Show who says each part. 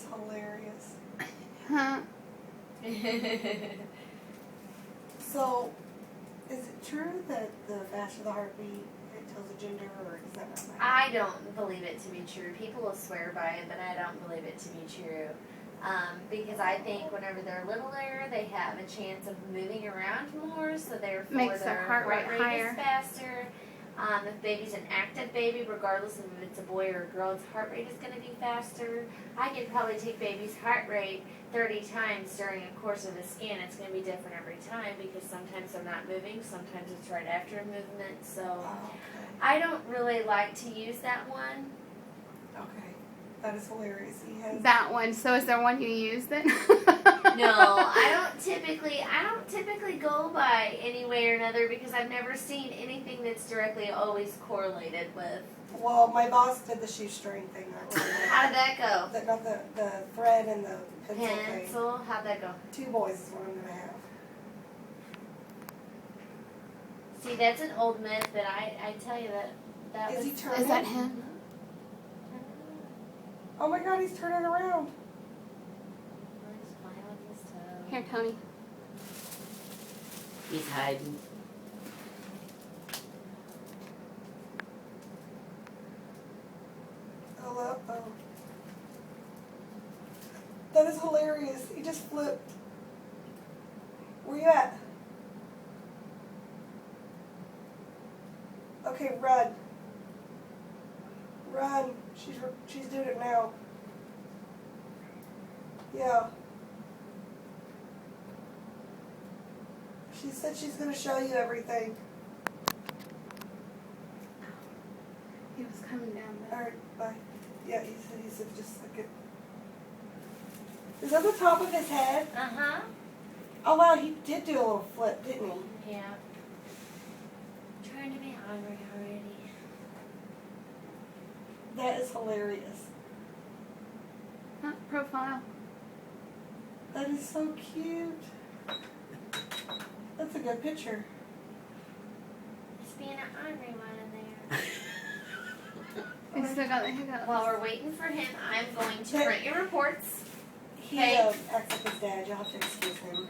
Speaker 1: is hilarious.
Speaker 2: Huh?
Speaker 1: So, is it true that the faster the heartbeat, it tells a gender, or is that not right?
Speaker 3: I don't believe it to be true. People will swear by it, but I don't believe it to be true. Because I think whenever they're littler, they have a chance of moving around more, so therefore
Speaker 2: Makes their heart rate higher.
Speaker 3: is faster. If baby's an active baby, regardless of if it's a boy or a girl, its heart rate is going to be faster. I could probably take baby's heart rate 30 times during a course of a scan. It's going to be different every time because sometimes they're not moving, sometimes it's right after a movement. So
Speaker 1: Okay.
Speaker 3: I don't really like to use that one.
Speaker 1: Okay. That is hilarious. He has
Speaker 2: That one. So is there one you use then?
Speaker 3: No, I don't typically go by any way or another because I've never seen anything that's directly always correlated with.
Speaker 1: Well, my boss did the shoestring thing.
Speaker 3: How did that go?
Speaker 1: Got the thread and the pencil thing.
Speaker 3: Pencil? How'd that go?
Speaker 1: 2 boys is what I'm going to have.
Speaker 3: See, that's an old myth, but I tell you that
Speaker 1: Is
Speaker 3: was...
Speaker 1: he turning?
Speaker 2: Is that him?
Speaker 1: Oh my God, he's turning around.
Speaker 3: He's playing with his toe.
Speaker 2: Here, Tony.
Speaker 3: He's hiding.
Speaker 1: Oh. That is hilarious. He just flipped. Where you at? Okay, run. Run. She's doing it now. Yeah. She said she's going to show you everything.
Speaker 2: He was coming down
Speaker 1: All
Speaker 2: there.
Speaker 1: right, bye. Yeah, he said just like it. Is that the top of his head?
Speaker 3: Uh-huh.
Speaker 1: Oh wow, he did do a little flip, didn't he?
Speaker 3: Yeah. I'm trying to be hungry already.
Speaker 1: That is hilarious.
Speaker 2: Huh? Profile.
Speaker 1: That is so cute. That's a good picture.
Speaker 3: He's being an hungry one in there.
Speaker 2: He still got the hiccups.
Speaker 3: While we're waiting for him, I'm going to print your reports.
Speaker 1: He
Speaker 3: Okay.
Speaker 1: acts like his dad. You'll have to excuse him.